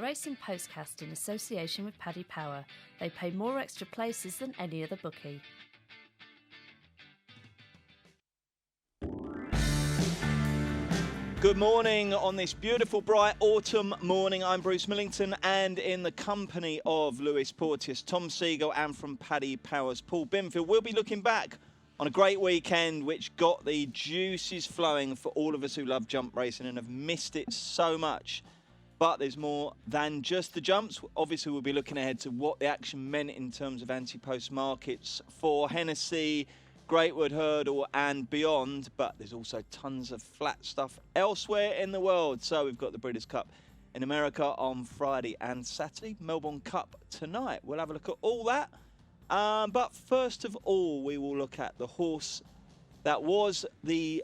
racing Postcast in association with Paddy Power. They pay more extra places than any other bookie. Good morning on this beautiful, bright autumn morning. I'm Bruce Millington, and in the company of Lewis Porteous, Tom Siegel, and from Paddy Power's Paul Binfield, we'll be looking back on a great weekend which got the juices flowing for all of us who love jump racing and have missed it so much. But there's more than just the jumps. Obviously, we'll be looking ahead to what the action meant in terms of anti-post markets for Hennessy, Greatwood Hurdle and beyond, but there's also tons of flat stuff elsewhere in the world. So we've got the Breeders' Cup in America on Friday and Saturday, Melbourne Cup tonight. We'll have a look at all that. But first of all, we will look at the horse that was the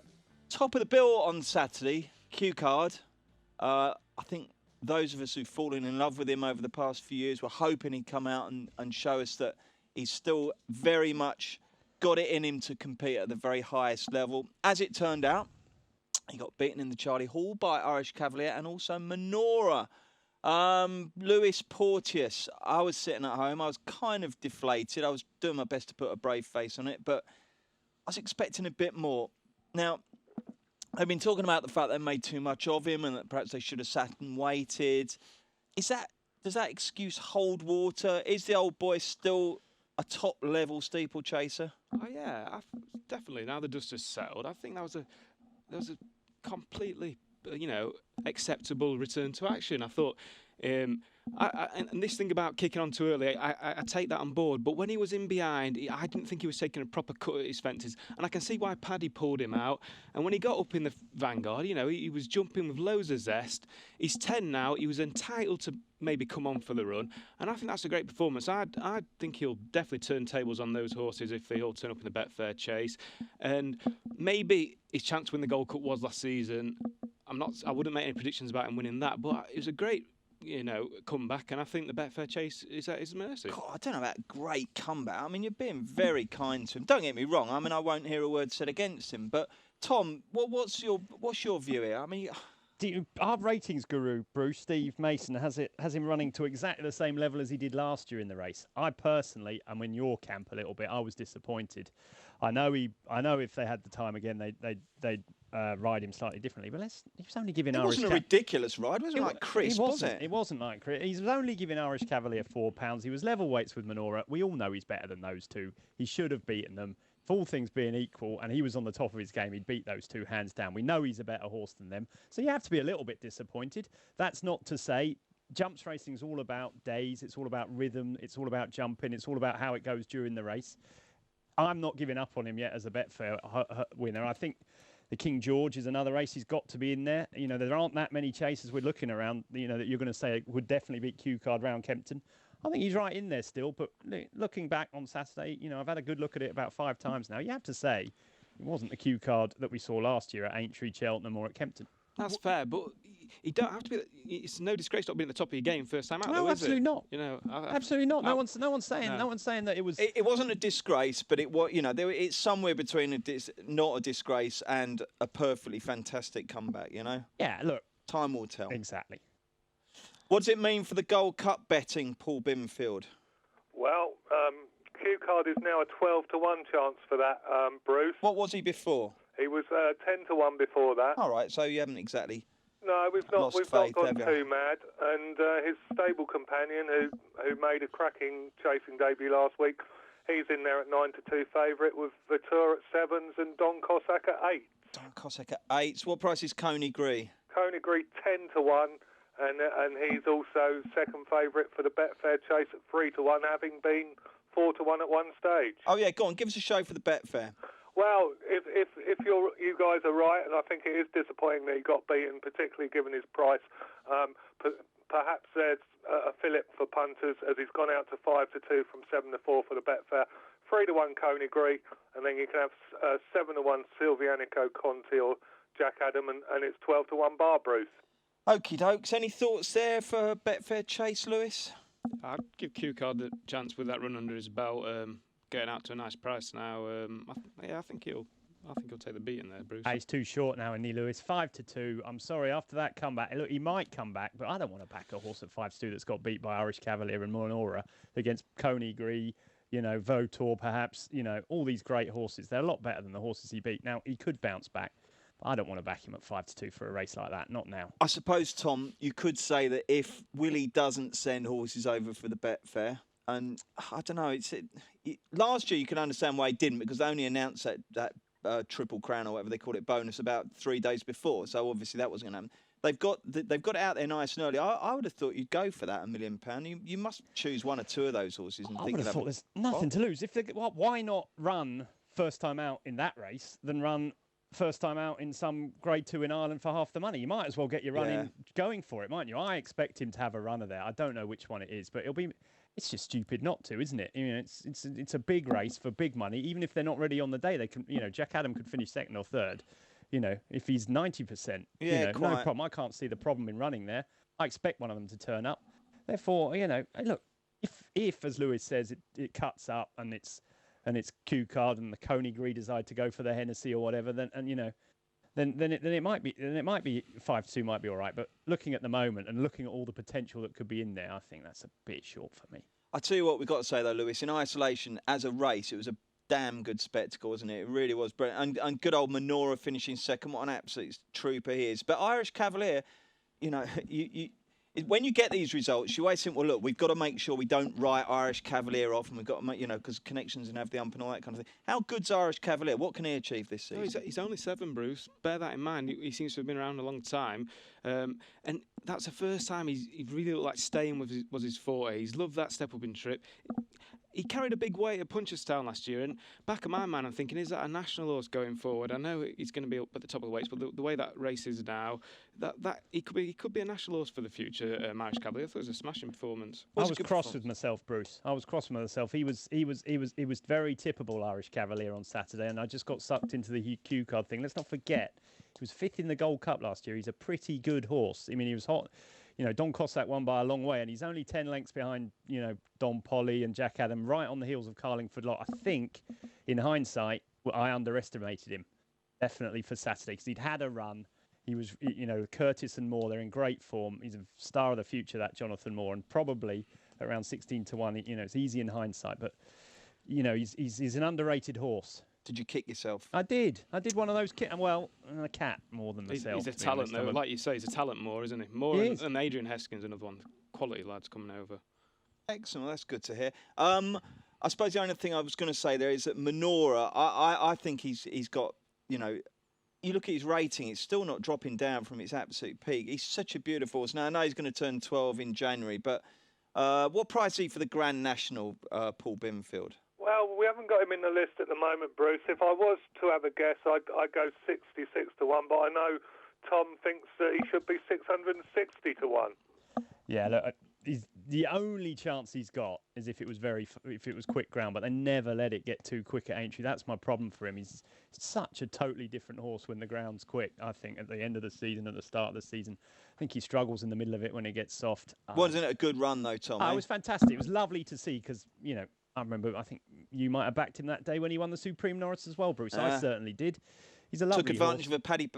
top of the bill on Saturday, Qard. I think those of us who've fallen in love with him over the past few years were hoping he'd come out and show us that he's still very much got it in him to compete at the very highest level. As it turned out, he got beaten in the Charlie Hall by Irish Cavalier and also Menorah. Lewis Porteous, I was sitting at home. I was kind of deflated. I was doing my best to put a brave face on it, but I was expecting a bit more. Now, I've been talking about the fact they made too much of him and that perhaps they should have sat and waited. Does that excuse hold water? Is the old boy still a top-level steeplechaser? Oh yeah, definitely. Now the dust has settled, I think that was a completely, acceptable return to action. I thought, and this thing about kicking on too early, I take that on board. But when he was in behind, I didn't think he was taking a proper cut at his fences, and I can see why Paddy pulled him out. And when he got up in the vanguard, he was jumping with loads of zest. He's 10 now. He was entitled to maybe come on for the run, and I think that's a great performance. I think he'll definitely turn tables on those horses if they all turn up in the Betfair Chase, and maybe his chance to win the Gold Cup was last season. I wouldn't make any predictions about him winning that, but it was a great comeback, and I think the Betfair Chase is at his mercy. God, I don't know about great comeback. I mean, you're being very kind to him. Don't get me wrong. I mean, I won't hear a word said against him. But Tom, what's your view here? I mean, our ratings guru, Bruce, Steve Mason, has him running to exactly the same level as he did last year in the race. I personally am in your camp a little bit. I was disappointed. I know if they had the time again, they'd ride him slightly differently. But he was only giving Irish. It wasn't a ridiculous ride. It wasn't like crisp, was it? It wasn't like crisp. He was only giving Irish Cavalier £4. He was level weights with Menorah. We all know he's better than those two. He should have beaten them. For all things being equal, and he was on the top of his game, he'd beat those two hands down. We know he's a better horse than them. So you have to be a little bit disappointed. That's not to say jumps racing is all about days. It's all about rhythm. It's all about jumping. It's all about how it goes during the race. I'm not giving up on him yet as a Betfair winner. I think the King George is another race he's got to be in there. There aren't that many chasers we're looking around, that you're going to say would definitely beat Qard round Kempton. I think he's right in there still, but looking back on Saturday, I've had a good look at it about 5 times now. You have to say it wasn't the Qard that we saw last year at Aintree, Cheltenham or at Kempton. That's fair, but you don't have to be. It's no disgrace not being at the top of your game first time out. No, though, absolutely not. Absolutely not. No one's saying that it was. It wasn't a disgrace, but it was. It's somewhere between not a disgrace and a perfectly fantastic comeback. Yeah. Look. Time will tell. Exactly. What does it mean for the Gold Cup betting, Paul Binfield? Well, Qard is now a 12-1 chance for that, Bruce. What was he before? He was 10-1 before that. All right, so you haven't exactly. No, we've not gone too mad. And his stable companion, who made a cracking chasing debut last week, he's in there at 9-2 favourite with Vitur at 7s and Don Cossack at 8. Don Cossack at 8. What price is Coney Gree? Coney Gree 10-1. And he's also second favourite for the Betfair Chase at 3-1, having been 4-1 at one stage. Oh yeah, go on, give us a show for the Betfair. Well, if you guys are right, and I think it is disappointing that he got beaten, particularly given his price. Perhaps there's a fillip for punters as he's gone out to 5-2 from 7-4 for the Betfair. 3-1 Coney Gree, and then you can have 7-1 Silvianico Conti or Jack Adam, and it's 12-1 Bar Bruce. Okie dokes. Any thoughts there for Betfair Chase, Lewis? I'd give Qard the chance with that run under his belt, getting out to a nice price now. I think he'll I think he'll take the beating there, Bruce. He's too short now, isn't he, Lewis? 5-2. I'm sorry, after that comeback, look, he might come back, but I don't want to back a horse at 5-2 that's got beat by Irish Cavalier and Monora against Coney Gree, Vautour perhaps, all these great horses. They're a lot better than the horses he beat. Now, he could bounce back, but I don't want to back him at 5-2 for a race like that. Not now. I suppose, Tom, you could say that if Willie doesn't send horses over for the Betfair, and I don't know, last year you can understand why he didn't, because they only announced that Triple Crown or whatever they called it, bonus, about 3 days before. So obviously that wasn't going to happen. They've got it out there nice and early. I would have thought you'd go for that £1 million. You must choose one or two of those horses. And I would have thought there's nothing to lose. Why not run first time out in that race than run first time out in some Grade 2 in Ireland for half the money? You might as well get your running going for it, mightn't you? I expect him to have a runner there. I don't know which one it is, but it's just stupid not to, isn't it? It's a big race for big money. Even if they're not ready on the day, they can. Jack Adam could finish second or third. If he's 90%, no problem. I can't see the problem in running there. I expect one of them to turn up. Therefore, look, if as Lewis says, it cuts up and it's Qard and the Coney Gree decide to go for the Hennessy or whatever, then it might be 5-2 might be all right. But looking at the moment and looking at all the potential that could be in there, I think that's a bit short for me. I tell you what, we've got to say though, Lewis, in isolation as a race, it was a damn good spectacle, wasn't it? It really was brilliant. And good old Monora finishing second. What an absolute trooper he is. But Irish Cavalier, when you get these results, you always think, well, look, we've got to make sure we don't write Irish Cavalier off, and we've got to make, because connections and have the ump and all that kind of thing. How good's Irish Cavalier? What can he achieve this season? No, he's only 7, Bruce. Bear that in mind. He seems to have been around a long time. And that's the first time he really looked like staying was his forte. He's loved that step-up in trip. He carried a big weight at Punchestown last year, and back of my mind, I'm thinking, is that a national horse going forward? I know he's going to be up at the top of the weights, but the way that race is now, that he could be a national horse for the future. Irish Cavalier, I thought it was a smashing performance. I was cross with myself, Bruce. I was cross with myself. He was very tippable, Irish Cavalier, on Saturday, and I just got sucked into the Qard thing. Let's not forget, he was 5th in the Gold Cup last year. He's a pretty good horse. I mean, he was hot. Don Cossack won by a long way, and he's only 10 lengths behind, Don Polly and Jack Adam, right on the heels of Carlingford Lot. I think, in hindsight, I underestimated him, definitely for Saturday, because he'd had a run. He was, Curtis and Moore, they're in great form. He's a star of the future, that Jonathan Moore, and probably around 16-1. It's easy in hindsight, but, he's an underrated horse. Did you kick yourself? I did one of those. A cat more than myself. He's a talent, though. Like you say, he's a talent more, isn't he? More than Adrian Heskin's another one. Quality lads coming over. Excellent. That's good to hear. I suppose the only thing I was going to say there is that Monora, I think he's got, you look at his rating, it's still not dropping down from its absolute peak. He's such a beautiful horse. Now, I know he's going to turn 12 in January, but what price is he for the Grand National, Paul Binfield? Well, we haven't got him in the list at the moment, Bruce. If I was to have a guess, I'd go 66-1, but I know Tom thinks that he should be 660-1. Yeah, look, the only chance he's got is if it was quick ground, but they never let it get too quick at Aintree. That's my problem for him. He's such a totally different horse when the ground's quick. I think at the end of the season, at the start of the season, I think he struggles in the middle of it when it gets soft. Wasn't it a good run though, Tom? It was fantastic. It was lovely to see because I remember, I think you might have backed him that day when he won the Supreme Norris as well, Bruce. I certainly did. He's a lovely Took advantage horse. of a Paddy.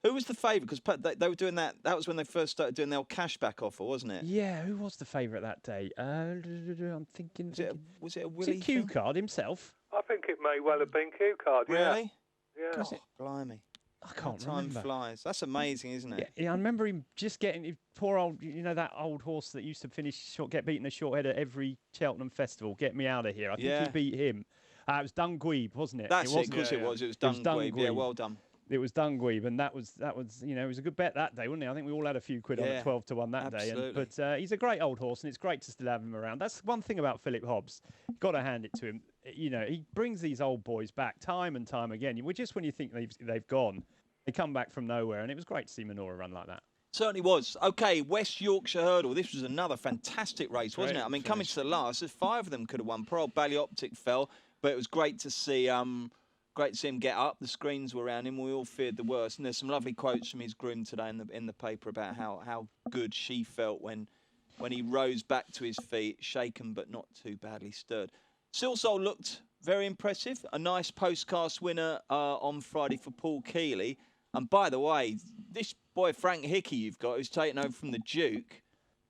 Who was the favourite? Because they were doing that. That was when they first started doing their old cashback offer, wasn't it? Yeah, who was the favourite that day? I'm thinking. Was it a Willie? Was it Qard himself? I think it may well have been Qard. Yeah. Really? Yeah. God, blimey. I can't Time remember. flies. That's amazing, isn't it? Yeah, I remember him just getting poor old, that old horse that used to get beaten a short head at every Cheltenham festival. Get me out of here. I think he beat him. It was Dunguib, wasn't it? That's it. Of course it was. It was Dunguib. Yeah, well done. It was Dunguib, and that was it was a good bet that day, wasn't it? I think we all had a few quid on at 12-1 that day. But he's a great old horse, and it's great to still have him around. That's one thing about Philip Hobbs. Got to hand it to him. He brings these old boys back time and time again. Just when you think they've gone, they come back from nowhere, and it was great to see Monora run like that. Certainly was. Okay, West Yorkshire Hurdle. This was another fantastic race, wasn't it? I mean, coming to the last, 5 of them could have won. Poor old Ballyoptic fell, but it was great to see. Great to see him get up. The screens were around him. We all feared the worst. And there's some lovely quotes from his groom today in the paper about how good she felt when he rose back to his feet, shaken but not too badly stirred. Silsoul looked very impressive. A nice Postcast winner on Friday for Paul Keeley. And by the way, this boy Frank Hickey you've got, who's taken over from the Duke,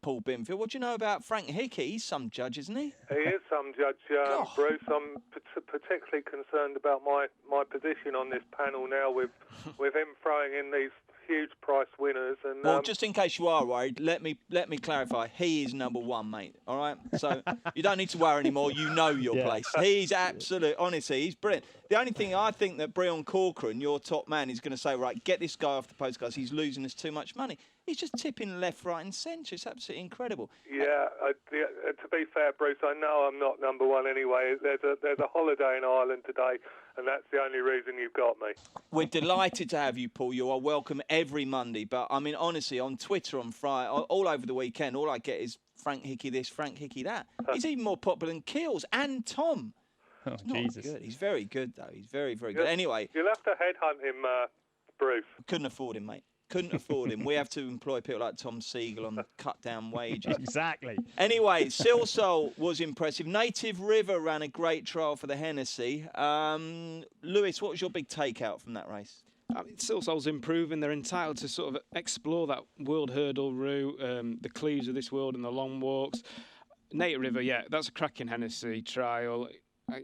Paul Binfield. What do you know about Frank Hickey? He's some judge, isn't he? He is some judge, Bruce. I'm particularly concerned about my position on this panel now with him throwing in these huge price winners. And well, just in case you are worried, let me clarify. He is number one, mate. All right, so you don't need to worry anymore. You know your place. He's absolute. Honestly, he's brilliant. The only thing I think that Breon Corcoran, your top man, is going to say, right, get this guy off the Postcast. He's losing us too much money. He's just tipping left, right, and centre. It's absolutely incredible. Yeah, to be fair, Bruce, I know I'm not number one anyway. There's a holiday in Ireland today, and that's the only reason you've got me. We're delighted to have you, Paul. You are welcome every Monday. But, I mean, honestly, on Twitter on Friday, all over the weekend, all I get is Frank Hickey this, Frank Hickey that. He's even more popular than Keels and Tom. Oh, Jesus. Good. He's very good, though. He's very, very good. Anyway. You'll have to headhunt him, Bruce. Couldn't afford him, mate. Couldn't afford him. We have to employ people like Tom Siegel on cut-down wages. Exactly. Anyway, Silsol was impressive. Native River ran a great trial for the Hennessy. Lewis, what was your big takeout from that race? I mean, Silsol's improving. They're entitled to sort of explore that world hurdle route, the Cleves of this world and the long walks. Native River, yeah, that's a cracking Hennessy trial.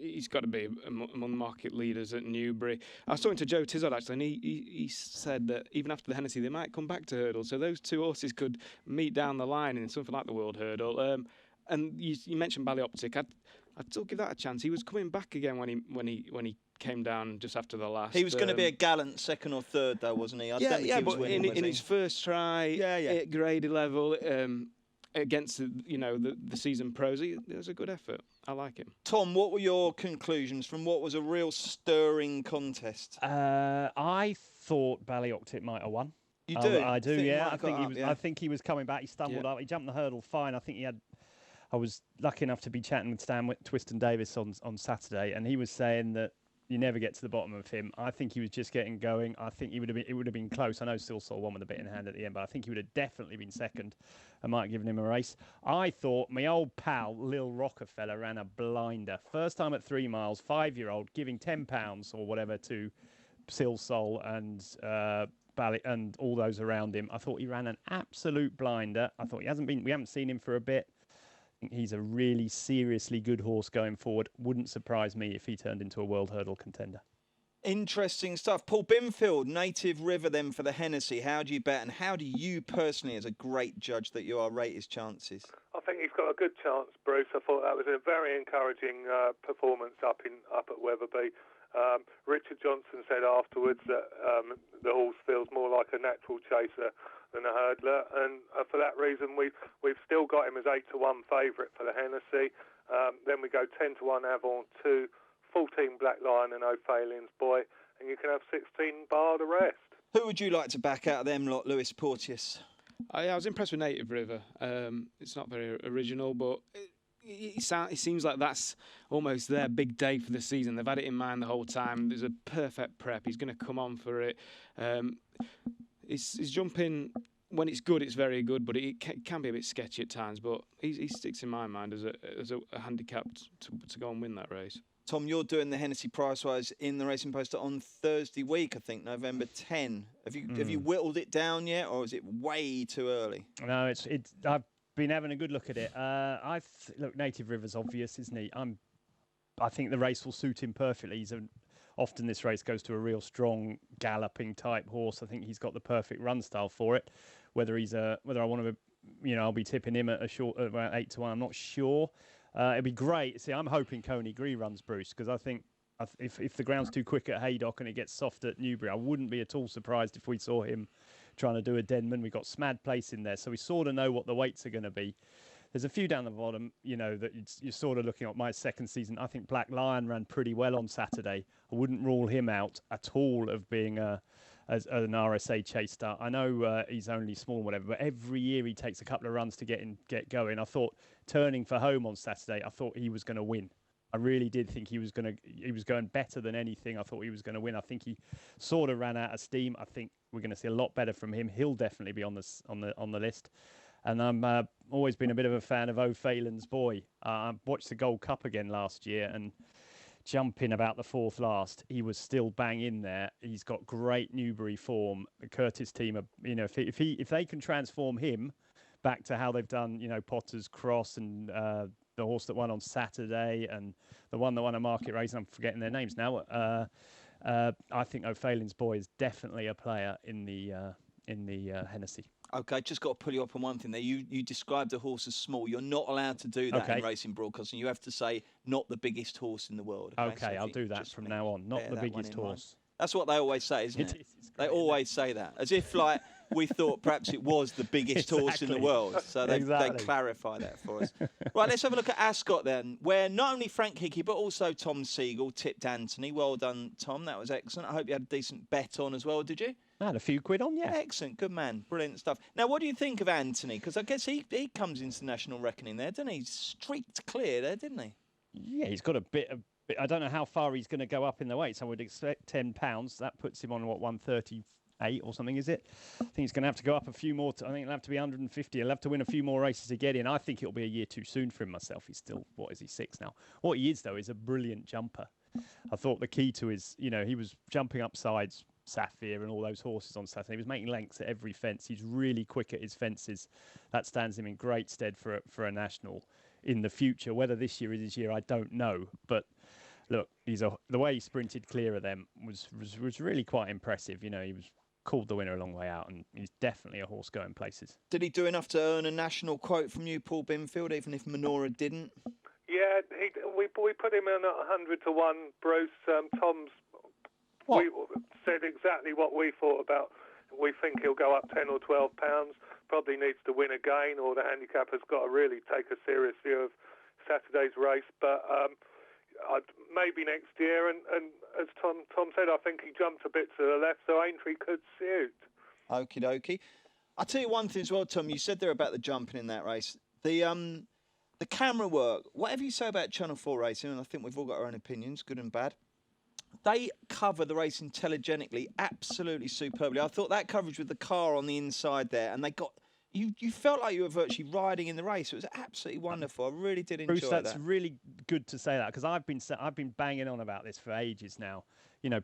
He's got to be among the market leaders at Newbury. I was talking to Joe Tizard, actually, and he said that even after the Hennessy, they might come back to hurdle. So those two horses could meet down the line in something like the World Hurdle. And you mentioned Ballyoptic. I'd still give that a chance. He was coming back again when he came down just after the last. He was going to be a gallant second or third, though, wasn't he? I don't think he was but winning, in his first try at graded level against the seasoned pros, it was a good effort. I like him. Tom, what were your conclusions from what was a real stirring contest? I thought Ballyoptic might have won. You do? I do, yeah. I think he was coming back. He stumbled up. He jumped the hurdle fine. I was lucky enough to be chatting with Stan Twiston Davis on Saturday, and he was saying that you never get to the bottom of him. I think he was just getting going. I think it would have been close. I know Silsol won with a bit in hand at the end, but I think he would have definitely been second. I might have given him a race. I thought my old pal, Lil Rockefeller, ran a blinder. First time at 3 miles, 5-year-old, giving £10 or whatever to Silsol and Bally and all those around him. I thought he ran an absolute blinder. I thought we haven't seen him for a bit. I think he's a really seriously good horse going forward. Wouldn't surprise me if he turned into a world hurdle contender. Interesting stuff. Paul Binfield, Native River then for the Hennessy. How do you bet, and how do you personally, as a great judge that you are, rate his chances? I think he's got a good chance, Bruce. I thought that was a very encouraging performance up at Wetherby. Richard Johnson said afterwards that the horse feels more like a natural chaser than a hurdler, and for that reason we've still got him as 8-1 favourite for the Hennessy. Then we go 10-1 Avant 2, 14 Black Lion and O'Phalian's Boy, and you can have 16 bar the rest. Who would you like to back out of them lot, Lewis Porteous? I was impressed with Native River. It's not very original, but it seems like that's almost their big day for the season. They've had it in mind the whole time. There's a perfect prep. He's going to come on for it. His jumping, when it's good, it's very good, but it can be a bit sketchy at times. But he sticks in my mind as a handicap to go and win that race. Tom, you're doing the Hennessy Price-Wise in the Racing Poster on Thursday week, I think, November 10. Have you whittled it down yet, or is it way too early? No, it's. I've been having a good look at it. Look, Native River's obvious, isn't he? I think the race will suit him perfectly. Often this race goes to a real strong galloping type horse. I think he's got the perfect run style for it. Whether I want to, I'll be tipping him at about 8-1. I'm not sure. It'd be great. See, I'm hoping Coney Gree runs, Bruce, because I think if the ground's too quick at Haydock and it gets soft at Newbury, I wouldn't be at all surprised if we saw him trying to do a Denman. We've got Smad Place in there, so we sort of know what the weights are going to be. There's a few down the bottom, that you're sort of looking at my second season. I think Black Lion ran pretty well on Saturday. I wouldn't rule him out at all of being an RSA chase start. I know he's only small, whatever, but every year he takes a couple of runs to get going. I thought turning for home on Saturday, I thought he was going to win. I really did think he was going better than anything. I thought he was going to win. I think he sort of ran out of steam. I think we're going to see a lot better from him. He'll definitely be on the list. And I'm always been a bit of a fan of O'Phalan's Boy. I watched the Gold Cup again last year, and jumping about the fourth last, he was still bang in there. He's got great Newbury form. The Curtis team, if they can transform him back to how they've done, Potter's Cross and the horse that won on Saturday and the one that won a market race, and I'm forgetting their names now. I think O'Phalin's Boy is definitely a player in the Hennessy. Okay, just got to pull you up on one thing there. You described the horse as small. You're not allowed to do that in racing broadcasting. You have to say not the biggest horse in the world. Okay, so I'll do that from now on. Not the biggest horse. That's what they always say, isn't it? They always say that. As if, like, we thought perhaps it was the biggest horse in the world. So they clarify that for us. Right, let's have a look at Ascot then, where not only Frank Hickey, but also Tom Siegel tipped Anthony. Well done, Tom. That was excellent. I hope you had a decent bet on as well, did you? I had a few quid on, yeah. Excellent. Good man. Brilliant stuff. Now, what do you think of Anthony? Because I guess he comes into national reckoning there, doesn't he? Streaked clear there, didn't he? Yeah, he's got a bit of... I don't know how far he's going to go up in the weights. I would expect £10. That puts him on, 138 or something, is it? I think he's going to have to go up a few more. I think it'll have to be 150. He'll have to win a few more races to get in. I think it'll be a year too soon for him myself. He's still, 6 now? What he is, though, is a brilliant jumper. I thought the key to his, he was jumping up sides, Sapphire and all those horses on Saturday. He was making lengths at every fence. He's really quick at his fences. That stands him in great stead for a national in the future. Whether this year is his year, I don't know. But look, the way he sprinted clear of them was really quite impressive. He was called the winner a long way out, and he's definitely a horse going places. Did he do enough to earn a national quote from you, Paul Binfield, even if Minora didn't? Yeah, we put him in at 100 to 1, Bruce. Tom's. What? We said exactly what we thought about. We think he'll go up 10 or 12 pounds. Probably needs to win again, or the handicapper's got to really take a serious view of Saturday's race. But maybe next year. And as Tom said, I think he jumped a bit to the left, so Aintree could suit. Okie dokie. I'll tell you one thing as well, Tom. You said there about the jumping in that race. The camera work, whatever you say about Channel 4 racing, and I think we've all got our own opinions, good and bad. They cover the race intelligently, absolutely superbly. I thought that coverage with the car on the inside there, and they got... You felt like you were virtually riding in the race. It was absolutely wonderful. I really did enjoy Bruce, that's really good to say that, because I've been banging on about this for ages now.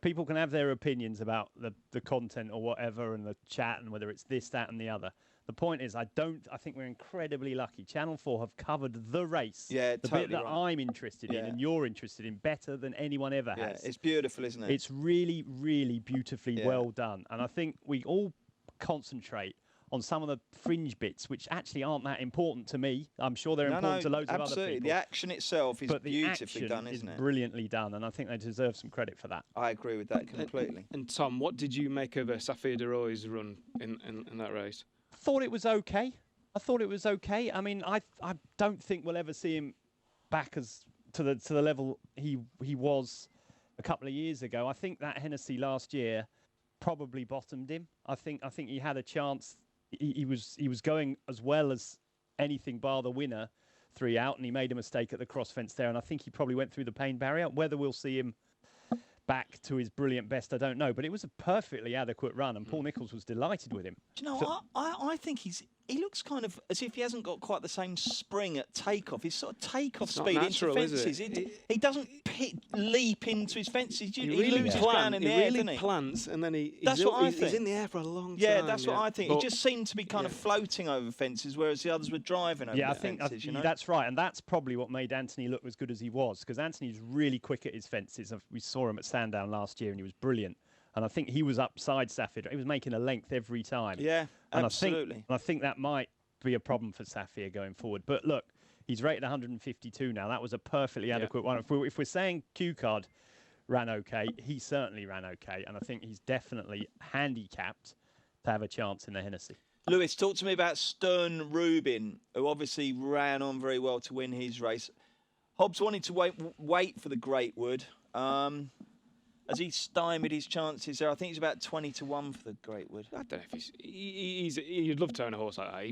People can have their opinions about the content or whatever and the chat and whether it's this, that and the other. The point is, I think we're incredibly lucky. Channel 4 have covered the race, the bit that I'm interested in and you're interested in, better than anyone ever has. It's beautiful, isn't it? It's really, really beautifully well done. And I think we all concentrate on some of the fringe bits, which actually aren't that important to me. I'm sure they're important to loads of other people. The action itself is beautifully done, isn't it? Brilliantly done, and I think they deserve some credit for that. I agree with that completely. And Tom, what did you make of Sapphire de Roy's run in that race? I thought it was okay. I mean, I don't think we'll ever see him back to the level he was a couple of years ago. I think that Hennessy last year probably bottomed him. I think he had a chance. He was going as well as anything bar the winner 3 out, and he made a mistake at the cross fence there, and I think he probably went through the pain barrier. Whether we'll see him back to his brilliant best, I don't know, but it was a perfectly adequate run, and Paul Nicholls was delighted with him. Do you know, I think he looks kind of as if he hasn't got quite the same spring at takeoff. His sort of takeoff speed natural, into fences. He doesn't leap into his fences. He loses ground in the air, doesn't he? Plants, and then he's in the air for a long time. Yeah, that's what I think. He just seemed to be kind of floating over fences, whereas the others were driving over fences. That's right, and that's probably what made Anthony look as good as he was, because Anthony's really quick at his fences. We saw him at Sandown last year, and he was brilliant. And I think he was upside Sapphire. He was making a length every time. Yeah, and absolutely. I think that might be a problem for Sapphire going forward. But look, he's rated 152 now. That was a perfectly adequate one. If we're saying Qard ran okay, he certainly ran okay. And I think he's definitely handicapped to have a chance in the Hennessy. Lewis, talk to me about Stern Rubin, who obviously ran on very well to win his race. Hobbs wanted to wait for the Greatwood. Has he stymied his chances there? I think he's about 20 to 1 for the Greatwood. I don't know if you'd love to own a horse like that.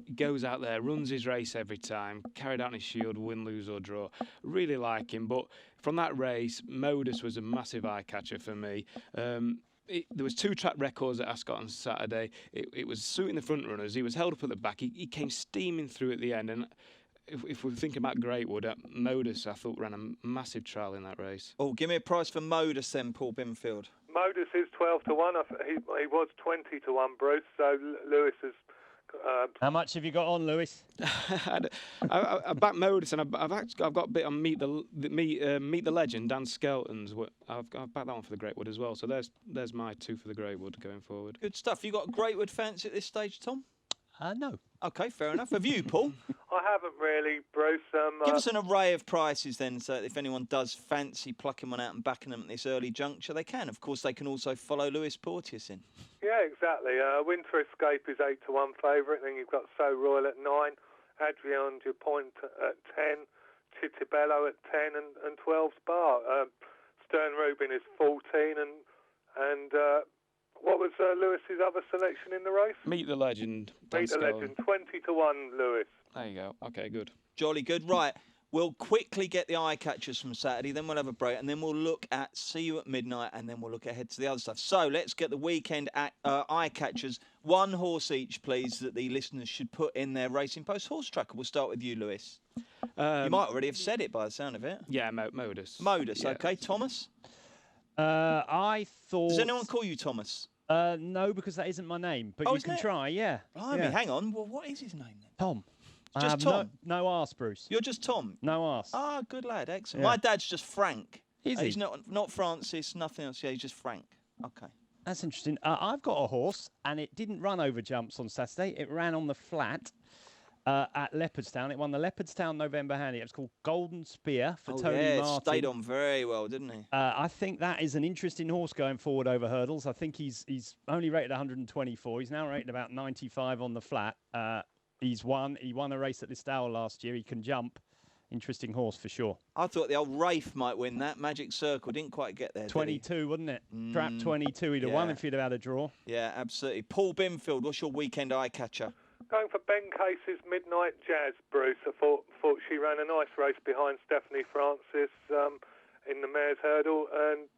He goes out there, runs his race every time, carried out in his shield, win, lose or draw. Really like him. But from that race, Modus was a massive eye catcher for me. There was 2 track records at Ascot on Saturday. It was suiting the front runners. He was held up at the back. He came steaming through at the end, and if we're thinking about Greatwood, Modus, I thought, ran a massive trial in that race. Oh, give me a price for Modus then, Paul Binfield. Modus is 12 to 1. He was 20 to 1, Bruce. So Lewis is. How much have you got on, Lewis? I backed Modus, and I've got a bit on Meet the Legend, Dan Skelton's. I've backed that one for the Greatwood as well. So there's my 2 for the Greatwood going forward. Good stuff. You got a Greatwood fancy at this stage, Tom? No. Okay, fair enough. Have you, Paul? I haven't really, Bruce. Give us an array of prices then, so if anyone does fancy plucking one out and backing them at this early juncture, they can. Of course, they can also follow Lewis Porteous in. Yeah, exactly. Winter Escape is 8 to 1 favourite. Then you've got So Royal at 9, Adrian Dupont at 10, Chitibello at 10, and 12 Bar. Stern Rubin is 14, and what was Lewis's other selection in the race? Meet the Legend. Dan Meet the Skelton. Legend, 20 to 1, Lewis. There you go. Okay, good. Jolly good. Right, we'll quickly get the eye catchers from Saturday, then we'll have a break, and then we'll look at See You at Midnight, and then we'll look ahead to the other stuff. So let's get the weekend eye catchers. One horse each, please, that the listeners should put in their Racing Post horse tracker. We'll start with you, Lewis. You might already have said it by the sound of it. Yeah, Modus. Modus, Yeah. okay. Thomas? I thought... Does anyone call you Thomas? No, because that isn't my name. But you isn't can it? try, yeah. Blimey, Yeah. hang on. Well, what is his name then? Tom. Just Tom? No arse, Bruce. You're just Tom? No arse. Ah, good lad. Excellent. Yeah. My dad's just Frank. Is he? He's not Francis, nothing else. Yeah, he's just Frank. Okay. That's interesting. I've got a horse, and it didn't run over jumps on Saturday. It ran on the flat at Leopardstown. It won the Leopardstown November Handicap. It's called Golden Spear for Tony Martin. Stayed on very well, didn't he? I think that is an interesting horse going forward over hurdles. I think he's only rated 124. He's now rated about 95 on the flat. He won a race at Listowel last year. He can jump. Interesting horse for sure. I thought the old Rafe might win that. Magic Circle didn't quite get there. 22, wouldn't it? Trap 22. He'd have won if he'd have had a draw. Yeah, absolutely. Paul Binfield, what's your weekend eye catcher? Going for Ben Case's Midnight Jazz, Bruce. I thought she ran a nice race behind Stephanie Francis in the Mares Hurdle, and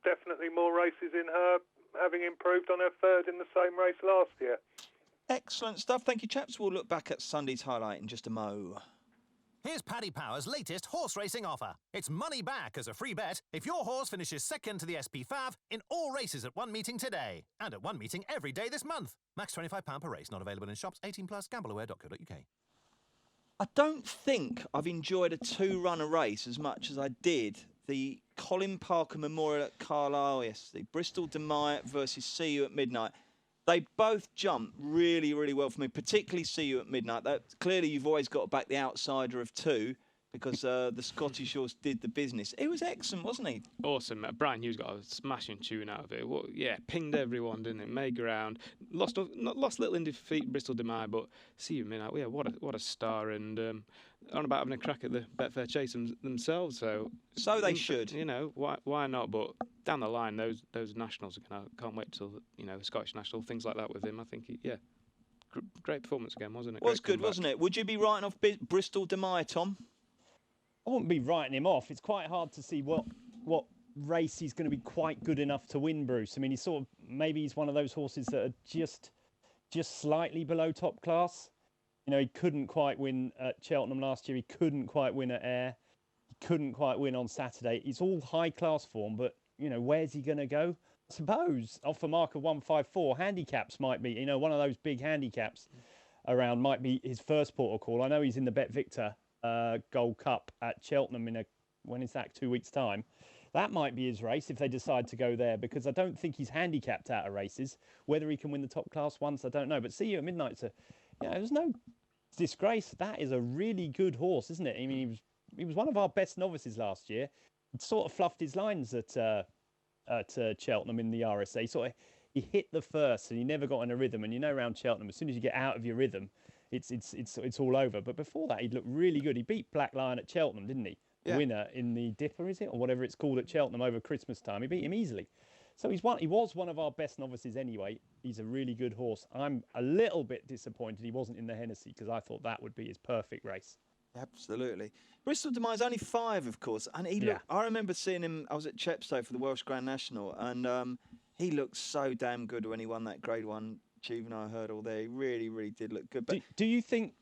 definitely more races in her, having improved on her third in the same race last year. Excellent stuff. Thank you, chaps. We'll look back at Sunday's highlight in just a mo. Here's Paddy Power's latest horse racing offer. It's money back as a free bet if your horse finishes second to the SP5 in all races at one meeting today. And at one meeting every day this month. Max £25 per race, not available in shops. 18 plus, gambleaware.co.uk. I don't think I've enjoyed a two-runner race as much as I did the Colin Parker Memorial at Carlisle yesterday. Bristol Demite versus See You at Midnight. They both jumped really, really well for me, particularly See You at Midnight. Clearly, you've always got to back the outsider of two because the Scottish horse did the business. It was excellent, wasn't he? Awesome. Brian Hughes got a smashing tune out of it. Well, yeah, pinged everyone, didn't it? Made ground. Lost little in defeat, Bristol Demite, but See You at Midnight. Yeah, what a star. And on about having a crack at the Betfair Chase themselves. So they should. You know, why not? But down the line, those nationals, can't wait till the Scottish national, things like that with him. I think, great performance again, wasn't it? Was good, wasn't it? Would you be writing off Bristol Demite, Tom? I wouldn't be writing him off. It's quite hard to see what race he's going to be quite good enough to win, Bruce. I mean, maybe he's one of those horses that are just slightly below top class. You know, he couldn't quite win at Cheltenham last year. He couldn't quite win at Ayr. He couldn't quite win on Saturday. It's all high-class form, but, where's he going to go? I suppose off a mark of 154, handicaps might be, one of those big handicaps around might be his first port of call. I know he's in the Bet Victor Gold Cup at Cheltenham when is that, 2 weeks' time. That might be his race if they decide to go there, because I don't think he's handicapped out of races. Whether he can win the top class once, I don't know. But See You at Midnight, there's no disgrace. That is a really good horse, isn't it? I mean, he was one of our best novices last year. He sort of fluffed his lines at Cheltenham in the RSA. He hit the first and he never got in a rhythm. And around Cheltenham, as soon as you get out of your rhythm, it's all over. But before that, he'd looked really good. He beat Black Lion at Cheltenham, didn't he? Yeah. Winner in the Dipper, is it, or whatever it's called at Cheltenham over Christmas time. He beat him easily. So he was one of our best novices anyway. He's a really good horse. I'm a little bit disappointed he wasn't in the Hennessy because I thought that would be his perfect race. Absolutely. Bristol Demite's only 5, of course, and I remember seeing him. I was at Chepstow for the Welsh Grand National, and he looked so damn good when he won that Grade 1 juvenile hurdle there. He really, really did look good. But do you think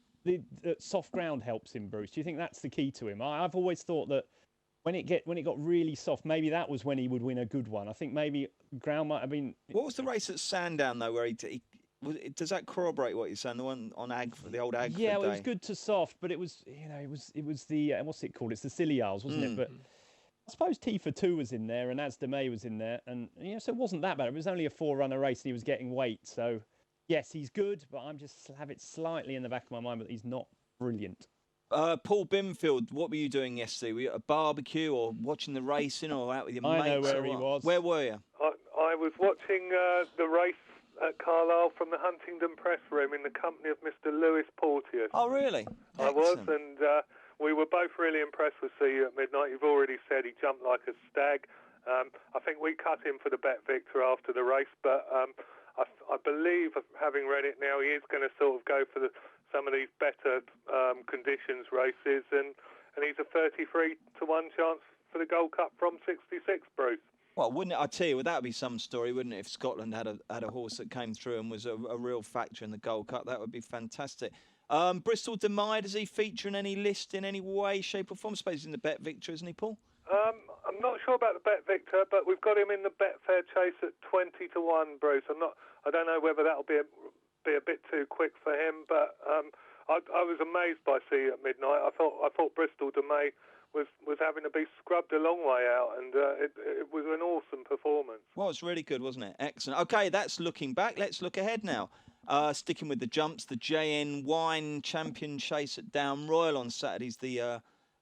soft ground helps him, Bruce? Do you think that's the key to him? I've always thought that when it got really soft, maybe that was when he would win a good one. I think maybe ground might have been. What was the race at Sandown though, where does that corroborate what you're saying? The one on the old Agford Yeah, well, day? it was good to soft, but it was the what's it called? It's the Silly Isles, wasn't it? But I suppose T for 2 was in there, and Asdemay was in there, and so it wasn't that bad. It was only a 4-runner race, and he was getting weight. So yes, he's good, but I'm just have it slightly in the back of my mind that he's not brilliant. Paul Binfield, what were you doing yesterday? Were you at a barbecue or watching the racing or out with your mates? I know where he was. Where were you? I was watching the race at Carlisle from the Huntingdon press room in the company of Mr. Lewis Porteous. Oh, really? I was, and we were both really impressed with See You at Midnight. You've already said he jumped like a stag. I think we cut him for the Bet Victor after the race, but I believe, having read it now, he is going to sort of go for some of these better conditions races, and he's a 33 to 1 chance for the Gold Cup from 66, Bruce. Well, wouldn't it? I tell you, that would be some story, wouldn't it? If Scotland had a horse that came through and was a real factor in the Gold Cup, that would be fantastic. Bristol Demai, does he feature in any list in any way, shape, or form? I suppose he's in the Bet Victor, isn't he, Paul? I'm not sure about the Bet Victor, but we've got him in the Betfair Chase at 20 to 1, Bruce. I don't know whether that'll be a bit too quick for him, but I was amazed by See You at Midnight. I thought Bristol Demai was having to be scrubbed a long way out, and it was an awesome performance. Well, it's really good, wasn't it? Excellent. Okay, that's looking back. Let's look ahead now. Sticking with the jumps, the JN Wine Champion Chase at Down Royal on Saturday's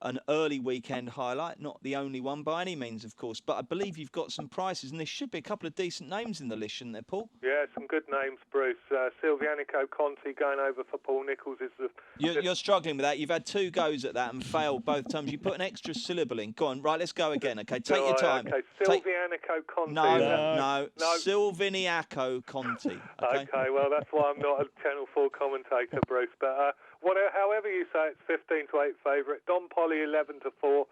an early weekend highlight, not the only one by any means, of course, but I believe you've got some prices, and there should be a couple of decent names in the list, shouldn't there, Paul? Yeah, some good names, Bruce. Silvianico Conti going over for Paul Nicholls is the... You're struggling with that. You've had 2 goes at that and failed both times. You put an extra syllable in. Go on, right, let's go again, okay? Take your time. Okay, Silvianico Conti. No. Silviniaco Conti. Okay, well, that's why I'm not a Channel 4 commentator, Bruce, but... however you say, it's 15 to 8 favourite. Don Polly 11 to 4.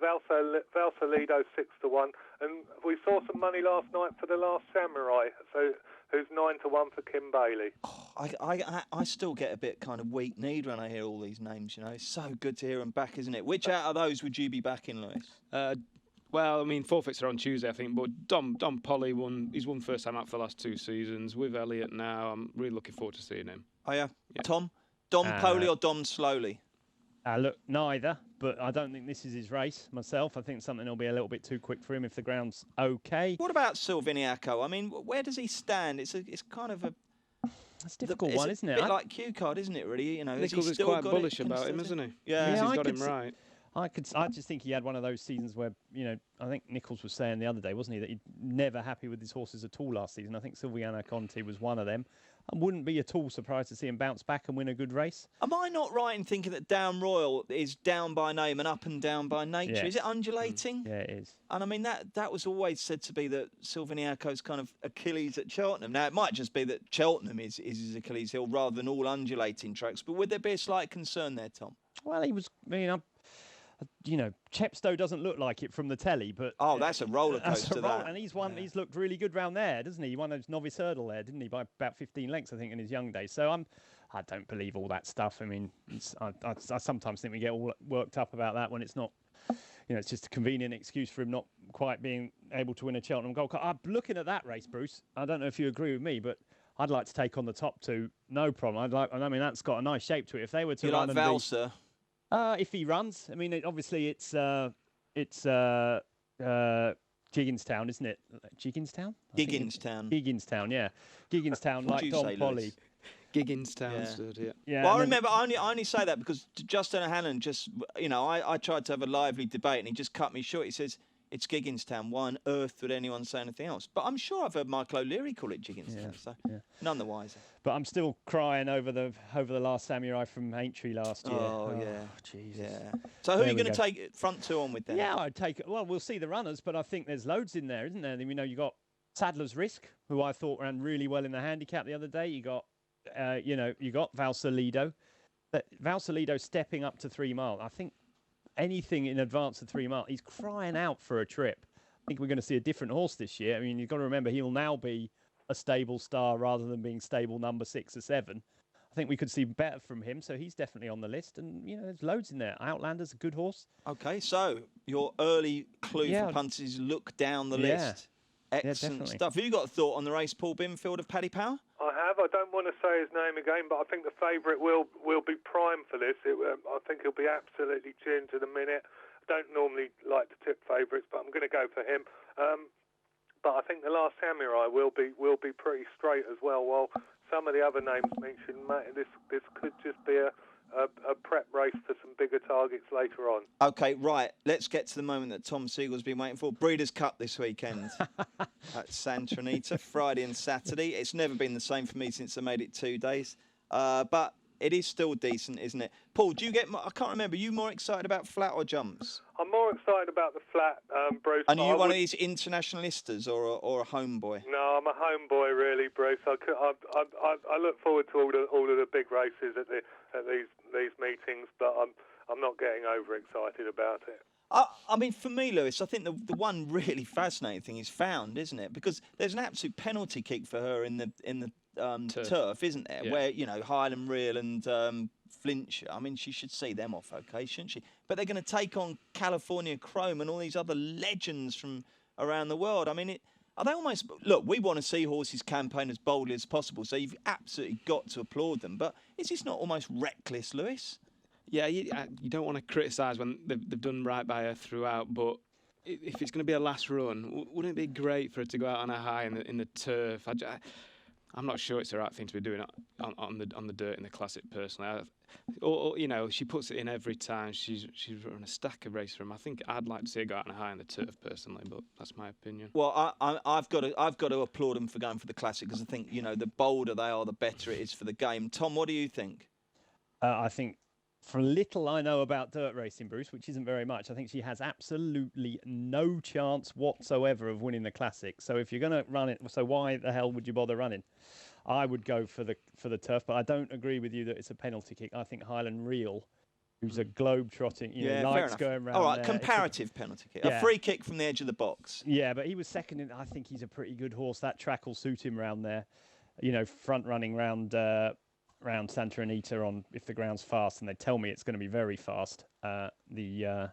Valsalido 6 to 1. And we saw some money last night for the Last Samurai, so who's 9 to 1 for Kim Bailey. I still get a bit kind of weak-kneed when I hear all these names. You know, it's so good to hear them back, isn't it? Which out of those would you be backing, Lewis? Well, I mean, forfeits are on Tuesday, I think, but Dom Polly he's won first time out for the last 2 seasons. With Elliott now, I'm really looking forward to seeing him. Oh, yeah. Tom? Dom Polly or Dom Slowly? Look, neither, but I don't think this is his race myself. I think something will be a little bit too quick for him if the ground's okay. What about Silviniaco? I mean, where does he stand? It's kind of a... That's a difficult one, isn't it? It's a bit like Qard, isn't it, really? You know, Nicholls is quite bullish about him, isn't he? Yeah, he's got him right. I just think he had one of those seasons where, I think Nicholls was saying the other day, wasn't he, that he's never happy with his horses at all last season. I think Silviano Conti was one of them. I wouldn't be at all surprised to see him bounce back and win a good race. Am I not right in thinking that Down Royal is down by name and up and down by nature? Yeah. Is it undulating? Yeah, it is. And I mean, that was always said to be that Silviniaco's kind of Achilles at Cheltenham. Now, it might just be that Cheltenham is his Achilles heel rather than all undulating tracks, but would there be a slight concern there, Tom? Well, he was, Chepstow doesn't look like it from the telly, but... Oh, that's a roller coaster, that. And he's looked really good round there, doesn't he? He won those novice hurdle there, didn't he, by about 15 lengths, I think, in his young days. So I don't believe all that stuff. I mean, I sometimes think we get all worked up about that when it's not... it's just a convenient excuse for him not quite being able to win a Cheltenham Gold Cup. I'm looking at that race, Bruce. I don't know if you agree with me, but I'd like to take on the top 2. No problem. That's got a nice shape to it. If they were to run... You like Valser? If he runs, I mean, obviously it's Gigginstown, isn't it? Gigginstown, yeah. Gigginstown, like Dom Polly. Gigginstown, yeah. Well, I remember I only say that because Justin O'Hanlon I tried to have a lively debate and he just cut me short. He says, it's Gigginstown. Why on earth would anyone say anything else? But I'm sure I've heard Michael O'Leary call it Gigginstown, none the wiser. But I'm still crying over the Last Samurai from Aintree last year. Oh, yeah. Jesus. Yeah. So who are you going to take front 2 on with then? Yeah, I'd take it. Well, we'll see the runners, but I think there's loads in there, isn't there? You got Sadler's Risk, who I thought ran really well in the handicap the other day. You got Valsalido. But Valsalido stepping up to 3 mile. I think anything in advance of 3 mile, he's crying out for a trip. I think we're going to see a different horse this year. I mean, you've got to remember he'll now be a stable star rather than being stable number 6 or 7. I think we could see better from him, so he's definitely on the list. And, there's loads in there. Outlander's a good horse. Okay, so your early clue for punters is look down the list. Excellent stuff. Have you got a thought on the race, Paul Binfield of Paddy Power? I have. I don't want to say his name again, but I think the favourite will be prime for this. I think he'll be absolutely tuned to the minute. I don't normally like to tip favourites, but I'm going to go for him. But I think the Last Samurai will be pretty straight as well. While some of the other names mentioned, this could just be a prep race for some bigger targets later on. Okay, right. Let's get to the moment that Tom Siegel's been waiting for. Breeders' Cup this weekend at Santa Anita, Friday and Saturday. It's never been the same for me since I made it 2 days. But it is still decent, isn't it? Paul, do you get... I can't remember. Are you more excited about flat or jumps? I'm more excited about the flat, Bruce. And are you one of these internationalistas or a homeboy? No, I'm a homeboy, really, Bruce. I look forward to all of the big races at these meetings, but I'm not getting overexcited about it. I mean, for me, Lewis, I think the one really fascinating thing is Found, isn't it? Because there's an absolute penalty kick for her in the turf, isn't there? Yeah. Where Highland Reel and Flintshire. I mean, she should see them off, okay, shouldn't she? But they're going to take on California Chrome and all these other legends from around the world. I mean, are they almost... Look, we want to see horses campaign as boldly as possible, so you've absolutely got to applaud them. But is this not almost reckless, Lewis? Yeah, you don't want to criticise when they've done right by her throughout, but if it's going to be a last run, wouldn't it be great for her to go out on a high in the turf? I'm not sure it's the right thing to be doing on the dirt in the Classic, personally. She puts it in every time. She's run a stack of races for him. I think I'd like to see her go out on a high in the turf, personally, but that's my opinion. Well, I've got to applaud them for going for the Classic, because I think the bolder they are, the better it is for the game. Tom, what do you think? I think, for little I know about dirt racing, Bruce, which isn't very much, I think she has absolutely no chance whatsoever of winning the Classic. So if you're going to run it, so why the hell would you bother running? I would go for the turf, but I don't agree with you that it's a penalty kick. I think Highland Reel, who's a globe-trotting, likes going around. All right, there. comparative penalty kick. Yeah. A free kick from the edge of the box. Yeah, but he was second in. I think he's a pretty good horse. That track will suit him round there. Front running round Santa Anita if the ground's fast, and they tell me it's going to be very fast. The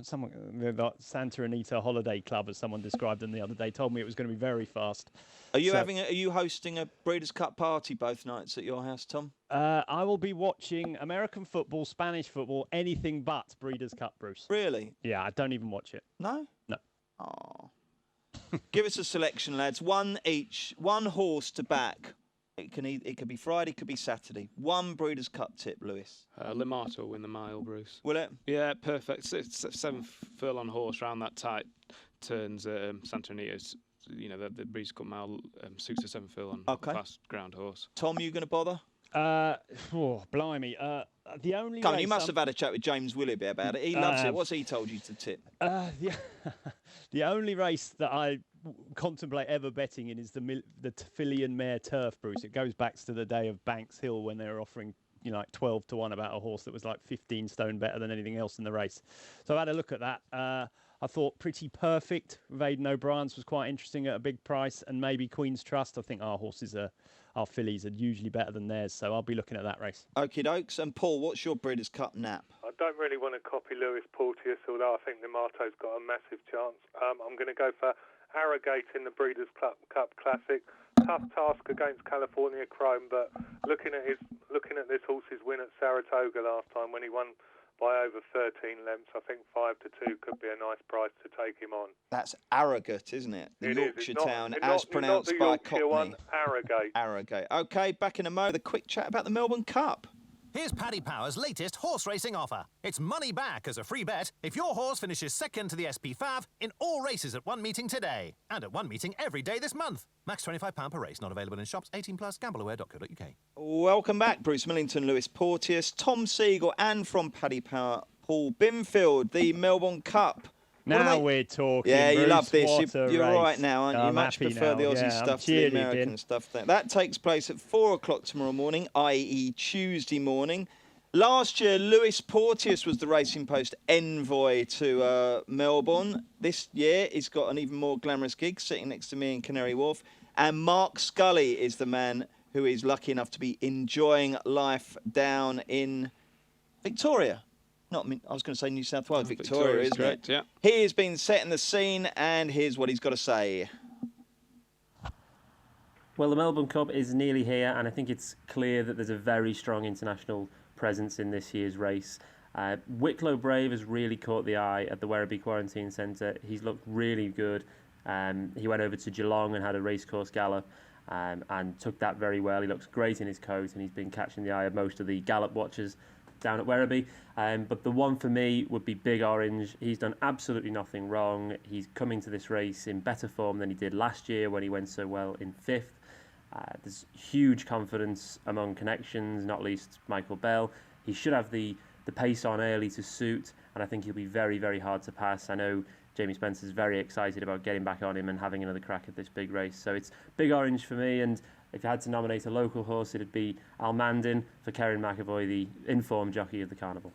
Santa Anita Holiday Club, as someone described them the other day, told me it was going to be very fast. Are you hosting a Breeders' Cup party both nights at your house, Tom? I will be watching American football, Spanish football, anything but Breeders' Cup, Bruce. Really? Yeah, I don't even watch it. No? No. Oh. Give us a selection, lads. One each. One horse to back. It could be Friday, it could be Saturday. One Breeders' Cup tip, Lewis. Limato will win the mile, Bruce. Will it? Yeah, perfect. It's a 7 furlong horse round that tight turns. Santa Anita's, the Breeders' Cup mile suits a 7 furlong fast ground horse. Tom, you going to bother? Blimey. The only Come on, you must have had a chat with James Willoughby about it. He loves it. What's he told you to tip? The only race that I contemplate ever betting in is the Fillion Mare Turf, Bruce. It goes back to the day of Banks Hill when they were offering 12 to 1 about a horse that was like 15 stone better than anything else in the race. So I had a look at that. I thought Pretty Perfect with Aidan O'Brien's was quite interesting at a big price, and maybe Queen's Trust. I think our fillies are usually better than theirs, so I'll be looking at that race. Okie dokes. And Paul, what's your Breeders' Cup nap? I don't really want to copy Lewis Porteous, although I think Limato's got a massive chance. I'm going to go for Arrogate in the Breeders' Cup Classic. Tough task against California Chrome, but looking at this horse's win at Saratoga last time when he won by over 13 lengths, I think 5-2 could be a nice price to take him on. That's Arrogate, isn't it? The Yorkshire town, as pronounced not the by Yorkshire Cockney. One, Arrogate. Arrogate. Okay, back in a moment. A quick chat about the Melbourne Cup. Here's Paddy Power's latest horse racing offer. It's money back as a free bet if your horse finishes second to the SP Fav in all races at one meeting today. And at one meeting every day this month. Max £25 per race, not available in shops. 18+, gambleaware.co.uk. Welcome back, Bruce Millington, Lewis Porteous, Tom Siegel, and from Paddy Power, Paul Binfield, the Melbourne Cup. Now we're talking. Yeah, Bruce, you love this. You're race. right now, aren't you? I'm much happy prefer now. the Aussie stuff to the American stuff. That takes place at 4 o'clock tomorrow morning, i.e. Tuesday morning. Last year, Lewis Porteous was the Racing Post envoy to Melbourne. This year, he's got an even more glamorous gig sitting next to me in Canary Wharf. And Mark Scully is the man who is lucky enough to be enjoying life down in Victoria. I was going to say New South Wales. Victoria, isn't correct, it? Yeah. He has been setting the scene, and here's what he's got to say. Well, the Melbourne Cup is nearly here, and I think it's clear that there's a very strong international presence in this year's race. Wicklow Brave has really caught the eye at the Werribee Quarantine Centre. He's looked really good. He went over to Geelong and had a racecourse gallop and took that very well. He looks great in his coat, and he's been catching the eye of most of the gallop watchers down at Werribee. But the one for me would be Big Orange. He's done absolutely nothing wrong. He's coming to this race in better form than he did last year when he went so well in 5th. There's huge confidence among connections, not least Michael Bell. He should have the pace on early to suit, and I think he'll be very, very hard to pass. I know Jamie Spencer's very excited about getting back on him and having another crack at this big race. So it's Big Orange for me, and if I had to nominate a local horse, it'd be Almandin for Kerrin McAvoy, the informed jockey of the carnival.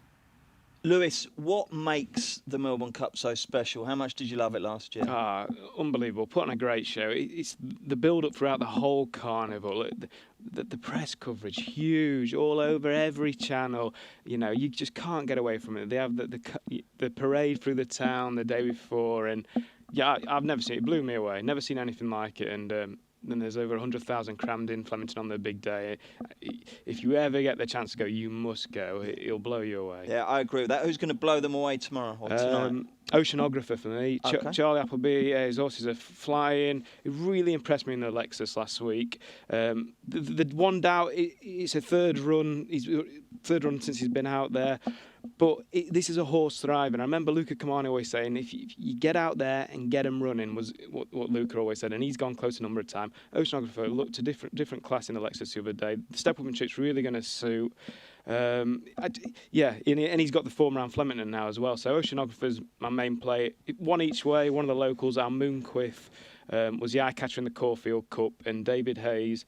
Lewis, what makes the Melbourne Cup so special? How much did you love it last year? Unbelievable. Put on a great show. It's the build-up throughout the whole carnival. The press coverage, huge, all over every channel. You know, you just can't get away from it. They have the parade through the town the day before, and yeah, I've never seen it. It blew me away. Never seen anything like it, and then there's over 100,000 crammed in Flemington on their big day. If you ever get the chance to go, you must go. It'll blow you away. Yeah, I agree with that. Who's going to blow them away tomorrow or tonight? Oceanographer for me. Okay. Charlie Appleby, his horses are flying. It really impressed me in the Lexus last week. The one doubt, it's a third run. He's third run since he's been out there. But this is a horse thriving. I remember Luca Camani always saying, if you get out there and get him running, was what Luca always said, and he's gone close a number of times. Oceanographer looked a different class in the Lexus the other day. The step-up and trick's really going to suit. And he's got the form around Flemington now as well. So Oceanographer's my main play. One each way, one of the locals, our Moonquith, was the eye-catcher in the Caulfield Cup, and David Hayes,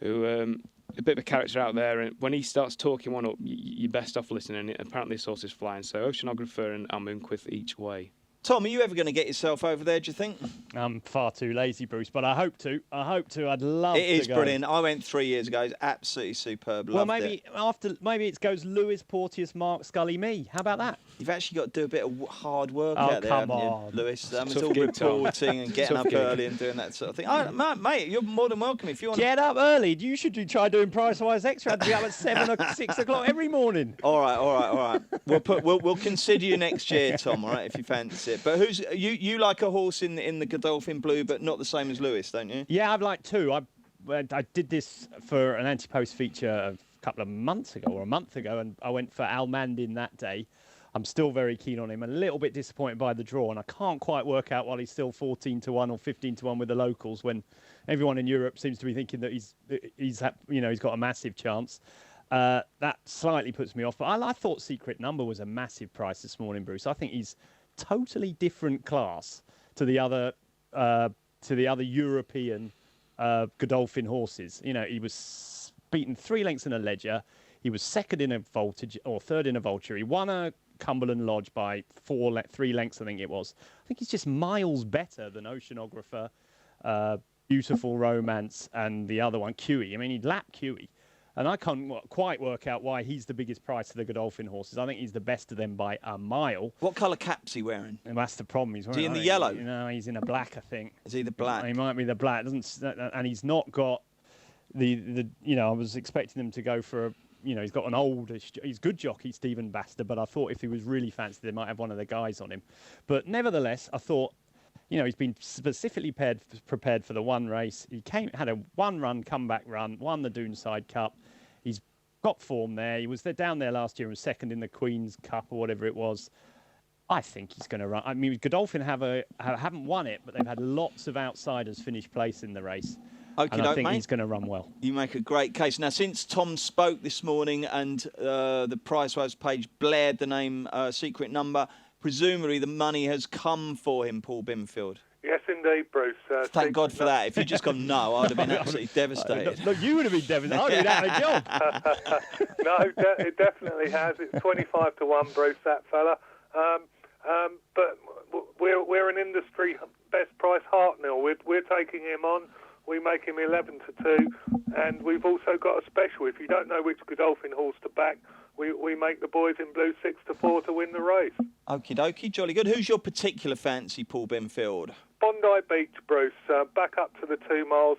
who... a bit of a character out there, and when he starts talking one up, you're best off listening. Apparently this horse is flying. So Oceanographer and Almoonquith each way. Tom, are you ever going to get yourself over there, do you think? I'm far too lazy, Bruce, but I hope to. I'd love to go. It is brilliant. I went 3 years ago. It's absolutely superb. Well, maybe it goes Lewis, Porteous, Mark, Scully, me. How about that? You've actually got to do a bit of hard work out there, haven't you, Lewis? It's all gig, reporting and getting up early and doing that sort of thing. Mate, you're more than welcome if you want. Get up early. You should try doing Price Wise Extra. I'd be up at 7 or 6 o'clock every morning. All right. We'll consider you next year, Tom. All right, if you fancy it. But who's you like a horse in the Godolphin Blue, but not the same as Lewis, don't you? Yeah, I'd like two. I did this for an anti-post feature a couple of months ago or a month ago, and I went for Almandin that day. I'm still very keen on him. A little bit disappointed by the draw, and I can't quite work out why he's still 14-1 or 15-1 with the locals when everyone in Europe seems to be thinking that he's got a massive chance. That slightly puts me off, but I thought Secret Number was a massive price this morning, Bruce. I think he's totally different class to the other European Godolphin horses. You know, he was beaten 3 lengths in a Ledger. He was second in a Voltage or third in a Vulture. He won a Cumberland Lodge by 3 lengths, I think it was. I think he's just miles better than Oceanographer, Beautiful Romance, and the other one, Qe. I mean, he'd lap Qe. And I can't quite work out why he's the biggest price of the Godolphin horses. I think he's the best of them by a mile. What colour cap's he wearing? And that's the problem. Is he in the yellow? No, he's in a black, I think. Is he the black? He might be the black. And he's not got the I was expecting him to go for he's got an oldish, he's good jockey, Stephen Baster, but I thought if he was really fancy, they might have one of the guys on him. But nevertheless, I thought, he's been specifically prepared for the one race. He had a one-run comeback run, won the Doonside Cup. He's got form there. He was down there last year and was second in the Queen's Cup or whatever it was. I think he's going to run. I mean, Godolphin haven't won it, but they've had lots of outsiders finish place in the race. Okay, and I think he's going to run well. You make a great case. Now, since Tom spoke this morning and the Price-Wise page blared the name Secret Number, presumably the money has come for him, Paul Binfield. Yes, indeed, Bruce. Thank God for that. If you'd just gone no, I'd have been absolutely devastated. Look, you would have been devastated. I'd have been out of a job. No, it definitely has. It's 25-1, Bruce, that fella. But we're an industry best price Hartnell. We're taking him on. we make him 11 to 2, and we've also got a special. If you don't know which Godolphin horse to back, we make the boys in blue 6 to 4 to win the race. Okie dokie, jolly good. Who's your particular fancy, Paul Binfield? Bondi Beach, Bruce, back up to the 2 miles,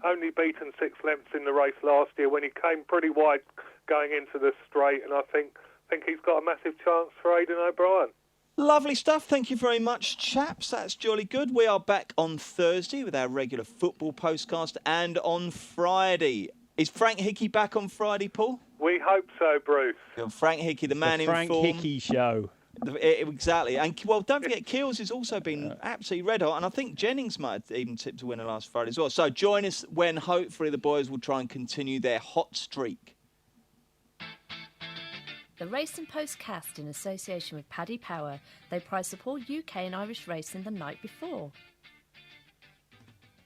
only beaten 6 lengths in the race last year when he came pretty wide going into the straight, and I think he's got a massive chance for Aidan O'Brien. Lovely stuff. Thank you very much, chaps. That's jolly good. We are back on Thursday with our regular football postcast, and on Friday. Is Frank Hickey back on Friday, Paul? We hope so, Bruce. Frank Hickey, the man in form. Frank Hickey show. Exactly. And, well, don't forget, Keels has also been absolutely red hot, and I think Jennings might have even tipped to win last Friday as well. So join us when hopefully the boys will try and continue their hot streak. The Race and Postcast in association with Paddy Power. They price up all UK and Irish racing the night before.